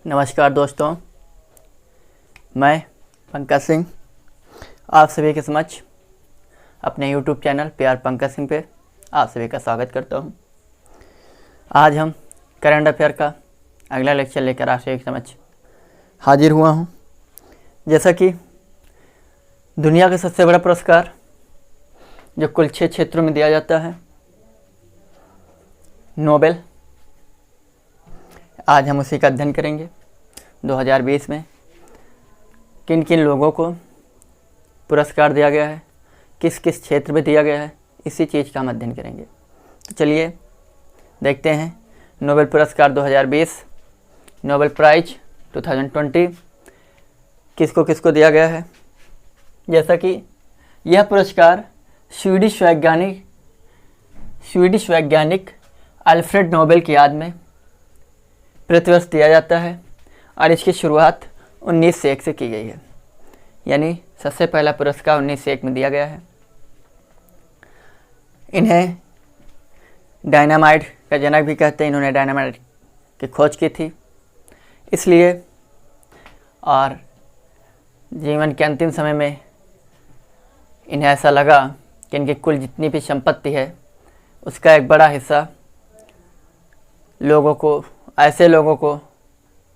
नमस्कार दोस्तों, मैं पंकज सिंह आप सभी के समक्ष अपने YouTube चैनल प्यार पंकज सिंह पे आप सभी का स्वागत करता हूं। आज हम करंट अफेयर का अगला लेक्चर लेकर आप सभी के समक्ष हाजिर हुआ हूं। जैसा कि दुनिया का सबसे बड़ा पुरस्कार जो कुल 6 क्षेत्रों में दिया जाता है, नोबेल, आज हम उसी का अध्ययन करेंगे। 2020 में किन किन लोगों को पुरस्कार दिया गया है, किस किस क्षेत्र में दिया गया है, इसी चीज़ का हम अध्ययन करेंगे। तो चलिए देखते हैं नोबेल पुरस्कार 2020, नोबेल प्राइज 2020 किसको किसको दिया गया है। जैसा कि यह पुरस्कार स्वीडिश वैज्ञानिक अल्फ्रेड नोबेल की याद में प्रतिवर्ष दिया जाता है और इसकी शुरुआत 1901 से की गई है, यानी सबसे पहला पुरस्कार 1901 में दिया गया है। इन्हें डायनामाइट का जनक भी कहते हैं। इन्होंने डायनामाइट की खोज की थी, इसलिए और जीवन के अंतिम समय में इन्हें ऐसा लगा कि इनकी कुल जितनी भी संपत्ति है उसका एक बड़ा हिस्सा ऐसे लोगों को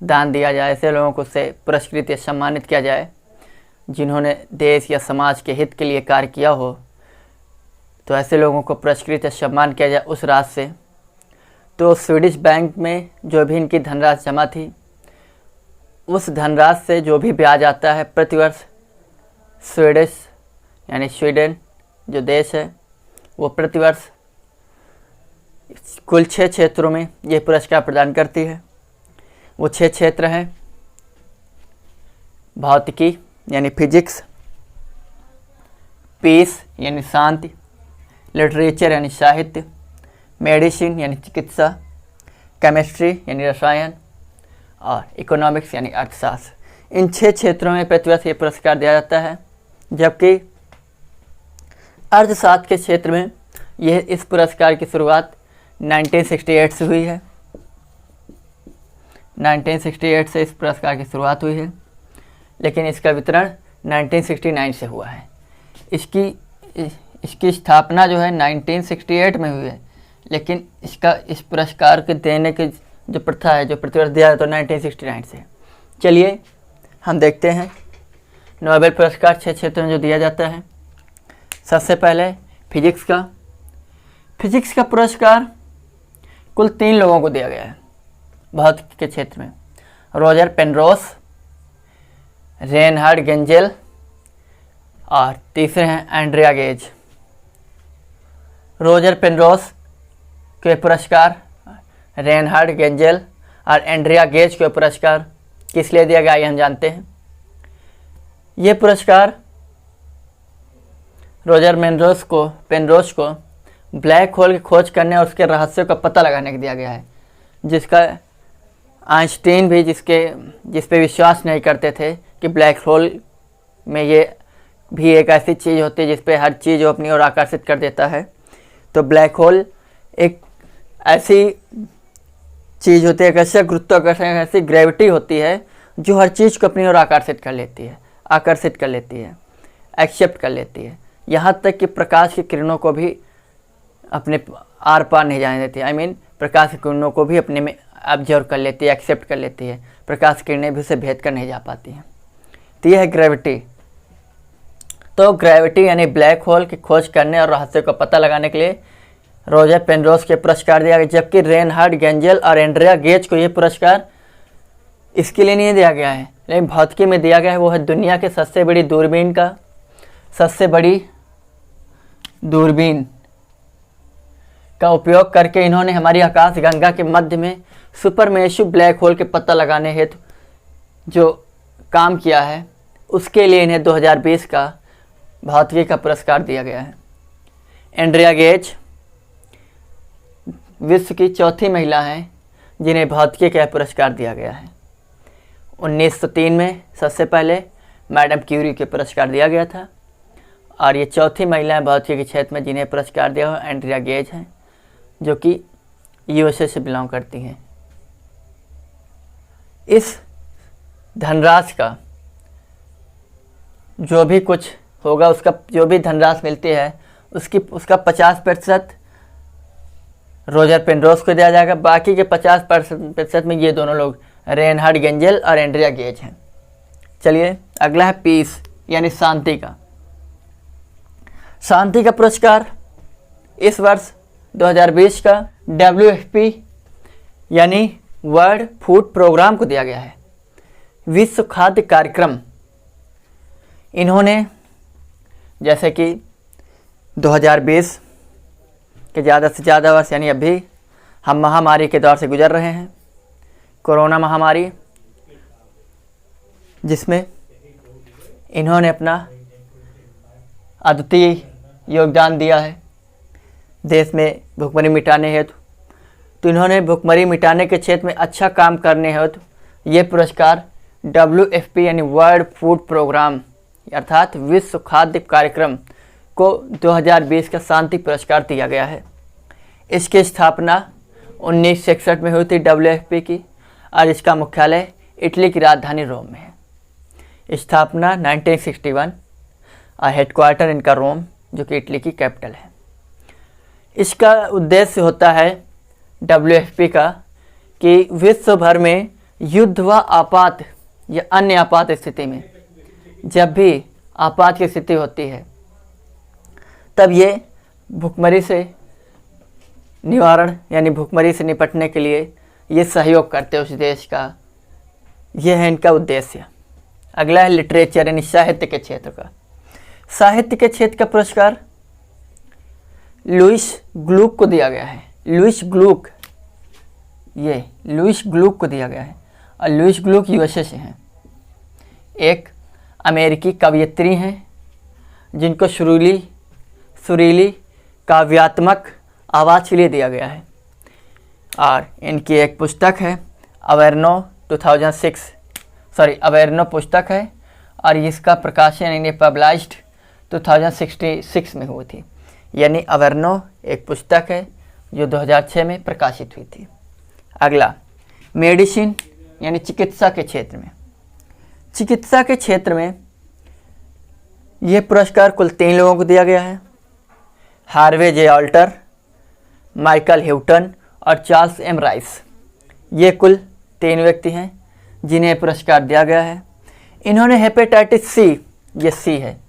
दान दिया जाए, ऐसे लोगों को से पुरस्कृत या सम्मानित किया जाए जिन्होंने देश या समाज के हित के लिए कार्य किया हो। तो ऐसे लोगों को पुरस्कृत या सम्मान किया जाए उस राशि से। तो स्वीडिश बैंक में जो भी इनकी धनराशि जमा थी, उस धनराशि से जो भी ब्याज आता है प्रतिवर्ष स्वीडन जो देश है वो प्रतिवर्ष कुल 6 क्षेत्रों में ये पुरस्कार प्रदान करती है। वो 6 क्षेत्र हैं: भौतिकी यानी फिजिक्स, पीस यानी शांति, लिटरेचर यानी साहित्य, मेडिसिन यानी चिकित्सा, केमिस्ट्री यानी रसायन और इकोनॉमिक्स यानी अर्थशास्त्र। इन 6 क्षेत्रों में प्रतिवर्ष ये पुरस्कार दिया जाता है। जबकि अर्थशास्त्र के क्षेत्र में इस पुरस्कार की शुरुआत 1968 से हुई है। 1968 से इस पुरस्कार की शुरुआत हुई है, लेकिन इसका वितरण 1969 से हुआ है। इसकी स्थापना जो है 1968 में हुई है, लेकिन इस पुरस्कार के देने की जो प्रथा है, जो प्रतिवर्ष दिया है, तो 1969 से। चलिए हम देखते हैं नोबेल पुरस्कार 6 क्षेत्रों में जो दिया जाता है। सबसे पहले फिजिक्स का पुरस्कार कुल 3 लोगों को दिया गया है भौतिकी के क्षेत्र में: रोजर पेनरोस, रेनहार्ड गेंजेल और तीसरे हैं एंड्रिया गेज। रोजर पेनरोस के पुरस्कार, रेनहार्ड गेंजेल और एंड्रिया गेज के पुरस्कार किस लिए दिया गया ये हम जानते हैं। ये पुरस्कार रोजर पेनरोस को ब्लैक होल की खोज करने और उसके रहस्यों का पता लगाने के दिया गया है, जिसका आइंस्टीन भी जिस पे विश्वास नहीं करते थे कि ब्लैक होल में ये भी एक ऐसी चीज़ होती है जिस पे हर चीज़ अपनी ओर आकर्षित कर देता है। तो ब्लैक होल एक ऐसी चीज़ होती है, एक ऐसा गुरुत्वाकर्षण, ऐसी ग्रेविटी होती है जो हर चीज़ को अपनी ओर आकर्षित कर लेती है, एक्सेप्ट कर लेती है। यहाँ तक कि प्रकाश की किरणों को भी अपने आर पार नहीं जाने देती। प्रकाश की किरणों को भी अपने में ऑब्जर्व कर लेती है, एक्सेप्ट कर लेती है। प्रकाश की किरणें भी उसे भेद कर नहीं जा पाती हैं। तो यह है ग्रेविटी। तो ग्रेविटी यानी ब्लैक होल की खोज करने और रहस्य को पता लगाने के लिए रोजर पेनरोस के पुरस्कार दिया गया। जबकि रेनहार्ड गेंजेल और एंड्रिया गेज को ये पुरस्कार इसके लिए नहीं दिया गया है, लेकिन भौतिकी में दिया गया है। वो है दुनिया के सबसे बड़ी दूरबीन का उपयोग करके इन्होंने हमारी आकाश गंगा के मध्य में सुपरमेसिव ब्लैक होल के पता लगाने हेतु जो काम किया है, उसके लिए इन्हें 2020 का भौतिकी का पुरस्कार दिया गया है। एंड्रिया गेज विश्व की 4थी महिला हैं जिन्हें भौतिकी का पुरस्कार दिया गया है। 1903 में सबसे पहले मैडम क्यूरी के पुरस्कार दिया गया था और ये 4थी महिलाएं भौतिकी के क्षेत्र में जिन्हें पुरस्कार दिया हुआ एंड्रिया गेज हैं, जो कि यूएसए से बिलोंग करती हैं। इस धनराशि का जो भी कुछ होगा, उसका जो भी धनराशि मिलती है उसका 50% रोजर पेनरोज को दिया जाएगा। बाकी के 50% में ये दोनों लोग रेनहार्ड गेंजेल और एंड्रिया गेज हैं। चलिए अगला है पीस यानी शांति का। शांति का पुरस्कार इस वर्ष 2020 का WFP यानी वर्ल्ड फूड प्रोग्राम को दिया गया है। विश्व खाद्य कार्यक्रम, इन्होंने जैसे कि 2020 के ज़्यादा से ज़्यादा वर्ष यानी अभी हम महामारी के दौर से गुजर रहे हैं, कोरोना महामारी, जिसमें इन्होंने अपना अद्वितीय योगदान दिया है देश में भुखमरी मिटाने हेतु। तो इन्होंने भुखमरी मिटाने के क्षेत्र में अच्छा काम करने हेतु ये पुरस्कार WFP यानी वर्ल्ड फूड प्रोग्राम अर्थात विश्व खाद्य कार्यक्रम को 2020 का शांति पुरस्कार दिया गया है। इसकी स्थापना 1961 में हुई थी WFP की, और इसका मुख्यालय इटली की राजधानी रोम में है। स्थापना 1961 और हेडक्वार्टर इनका रोम, जो कि इटली की कैपिटल है। इसका उद्देश्य होता है WFP का कि विश्व भर में युद्ध व आपात या अन्य आपात स्थिति में, जब भी आपात की स्थिति होती है, तब ये भुखमरी से निवारण यानी भुखमरी से निपटने के लिए ये सहयोग करते हैं उस देश का। ये है इनका उद्देश्य। अगला है लिटरेचर यानी साहित्य के क्षेत्र का। साहित्य के क्षेत्र का पुरस्कार लुईस ग्लूक को दिया गया है। लुईस ग्लूक को दिया गया है, और लुईस ग्लूक USA से हैं। एक अमेरिकी कवयित्री हैं जिनको सुरीली काव्यात्मक आवाज़ के लिए दिया गया है, और इनकी एक पुस्तक है अवेर्नो पुस्तक है, और इसका प्रकाशन इन्हें पब्लिश्ड 2066 में हुई थी। यानी अवेर्नो एक पुस्तक है जो 2006 में प्रकाशित हुई थी। अगला मेडिसिन यानी चिकित्सा के क्षेत्र में। चिकित्सा के क्षेत्र में यह पुरस्कार कुल 3 लोगों को दिया गया है। हार्वे जे ऑल्टर, माइकल ह्यूटन और चार्ल्स एम राइस। ये कुल 3 व्यक्ति हैं जिन्हें पुरस्कार दिया गया है। इन्होंने हेपेटाइटिस सी, ये सी है,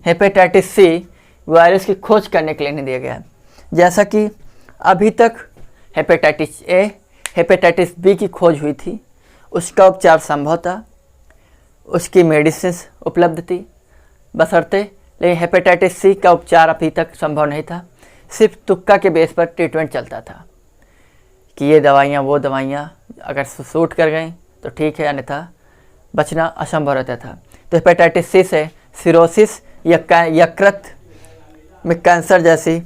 हेपेटाइटिस सी वायरस की खोज करने के लिए नहीं दिया गया है। जैसा कि अभी तक हेपेटाइटिस ए, हेपेटाइटिस बी की खोज हुई थी, उसका उपचार संभव था, उसकी मेडिसिन उपलब्ध थी बशर्ते, लेकिन हेपेटाइटिस सी का उपचार अभी तक संभव नहीं था। सिर्फ तुक्का के बेस पर ट्रीटमेंट चलता था कि ये दवाइयाँ वो दवाइयाँ अगर सूट कर गई तो ठीक है, अन्यथा बचना असंभव रहता था। तो हेपेटाइटिस सी से सिरोसिस या यकृत में कैंसर जैसी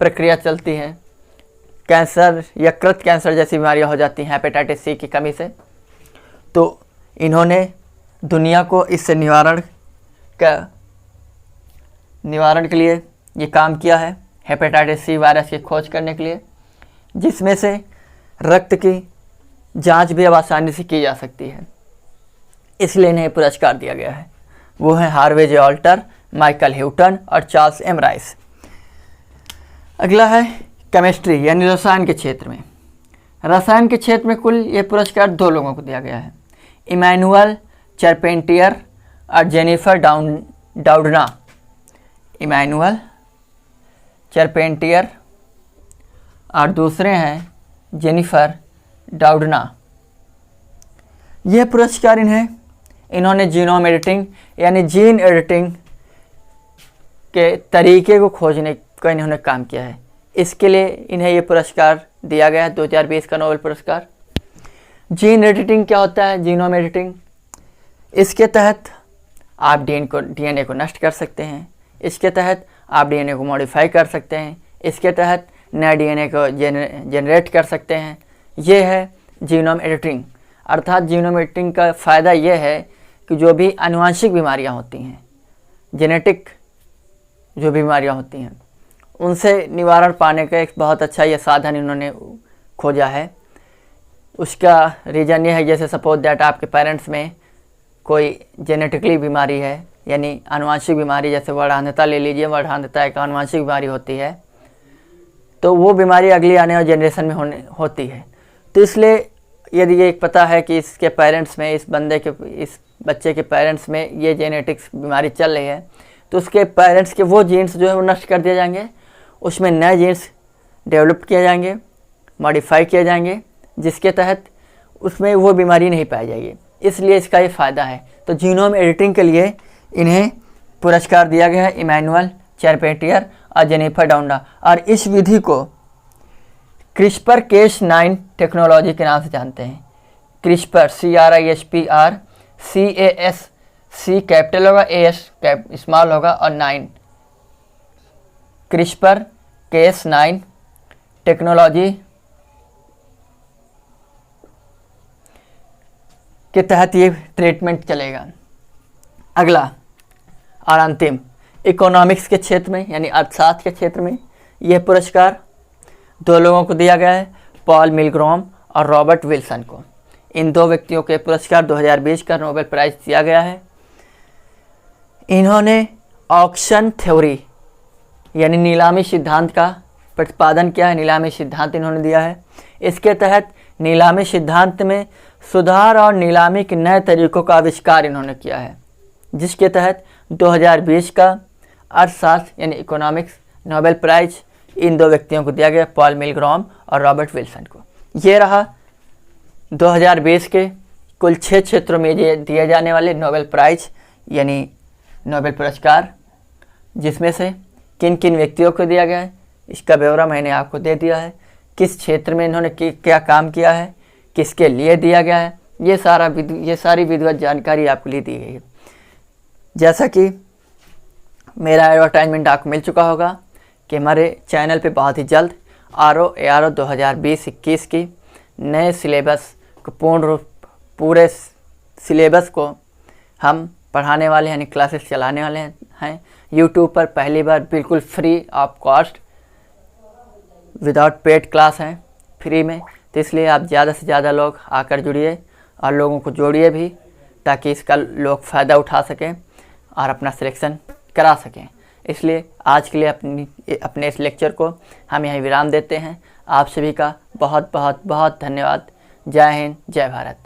प्रक्रिया चलती है, कैंसर, यकृत कैंसर जैसी बीमारियां हो जाती हैं हेपेटाइटिस सी की कमी से। तो इन्होंने दुनिया को इससे निवारण के लिए ये काम किया है, हेपेटाइटिस सी वायरस की खोज करने के लिए, जिसमें से रक्त की जांच भी अब आसानी से की जा सकती है। इसलिए इन्हें पुरस्कार दिया गया है। वो हैं हार्वे जे ऑल्टर, माइकल ह्यूटन और चार्ल्स एम राइस। अगला है केमिस्ट्री यानी रसायन के क्षेत्र में। रसायन के क्षेत्र में कुल ये पुरस्कार 2 लोगों को दिया गया है, इमैनुअल चारपेंटियर और जेनिफर डाउडना। इमैनुअल चारपेंटियर और दूसरे हैं जेनिफर डाउडना। यह पुरस्कार इन्होंने जीनोम एडिटिंग यानी जीन एडिटिंग के तरीके को खोजने का इन्होंने काम किया है। इसके लिए इन्हें ये पुरस्कार दिया गया है, 2020 का नोबेल पुरस्कार। जीन एडिटिंग क्या होता है? जीनोम एडिटिंग, इसके तहत आप डीएनए को नष्ट कर सकते हैं, इसके तहत आप डीएनए को मॉडिफाई कर सकते हैं, इसके तहत नया डीएनए को जनरेट कर सकते हैं। ये है जीनोम एडिटिंग। अर्थात जीनोम एडिटिंग का फ़ायदा ये है कि जो भी आनुवंशिक बीमारियां होती हैं, जेनेटिक जो बीमारियां होती हैं, उनसे निवारण पाने का एक बहुत अच्छा ये साधन इन्होंने खोजा है। उसका रीज़न ये है, जैसे सपोज दैट आपके पेरेंट्स में कोई जेनेटिकली बीमारी है, यानी आनुवांशिक बीमारी, जैसे वर्णांधता ले लीजिए, वर्णांधता एक आनुवांशिक बीमारी होती है, तो वो बीमारी अगली आने वाले जनरेशन में होती है। तो इसलिए यदि ये पता है कि इसके पेरेंट्स में, इस बच्चे के पेरेंट्स में ये जेनेटिक्स बीमारी चल रही है, तो उसके पेरेंट्स के वो जीन्स जो है वो नष्ट कर दिए जाएंगे, उसमें नए जीन्स डेवलप किए जाएंगे, मॉडिफाई किए जाएंगे, जिसके तहत उसमें वो बीमारी नहीं पाई जाएगी। इसलिए इसका ये फ़ायदा है। तो जीनोम एडिटिंग के लिए इन्हें पुरस्कार दिया गया है, इमैनुअल चारपेटियर और जेनिफर डाउंडा। और इस विधि को क्रिस्पर केस9 टेक्नोलॉजी के नाम से जानते हैं। CRISPR CRISPR, CAS, C capital होगा, AS स्मॉल होगा और 9, क्रिस्पर केस9 टेक्नोलॉजी के तहत ये ट्रीटमेंट चलेगा। अगला और अंतिम, इकोनॉमिक्स के क्षेत्र में यानी अर्थशास्त्र के क्षेत्र में यह पुरस्कार 2 लोगों को दिया गया है, पॉल मिलग्रॉम और रॉबर्ट विल्सन को। इन 2 व्यक्तियों के पुरस्कार 2020 का नोबेल प्राइज़ दिया गया है। इन्होंने ऑक्शन थ्योरी यानी नीलामी सिद्धांत का प्रतिपादन किया है, नीलामी सिद्धांत इन्होंने दिया है। इसके तहत नीलामी सिद्धांत में सुधार और नीलामी के नए तरीकों का आविष्कार इन्होंने किया है, जिसके तहत 2020 का अर्थशास्त्र यानी इकोनॉमिक्स नोबेल प्राइज़ इन 2 व्यक्तियों को दिया गया, पॉल मिलग्रॉम और रॉबर्ट विल्सन को। ये रहा 2020 के कुल 6 क्षेत्रों में दिए जाने वाले नोबेल प्राइज़ यानी नोबेल पुरस्कार, जिसमें से किन किन व्यक्तियों को दिया गया है इसका ब्यौरा मैंने आपको दे दिया है। किस क्षेत्र में इन्होंने क्या काम किया है, किसके लिए दिया गया है, ये सारी विधिवत जानकारी आपके लिए दी गई है। जैसा कि मेरा एडवर्टाइजमेंट आपको मिल चुका होगा कि हमारे चैनल पे बहुत ही जल्द RO-ARO 2020-21 की नए सिलेबस को पूरे सिलेबस को हम पढ़ाने वाले हैं, यानी क्लासेस चलाने वाले हैं यूट्यूब पर। पहली बार बिल्कुल free of cost without paid class हैं, फ्री में। तो इसलिए आप ज़्यादा से ज़्यादा लोग आकर जुड़िए और लोगों को जोड़िए भी, ताकि इसका लोग फ़ायदा उठा सकें और अपना सिलेक्शन करा सकें। इसलिए आज के लिए अपने इस लेक्चर को हम यहीं विराम देते हैं। आप सभी का बहुत बहुत बहुत धन्यवाद। जय हिंद, जय भारत।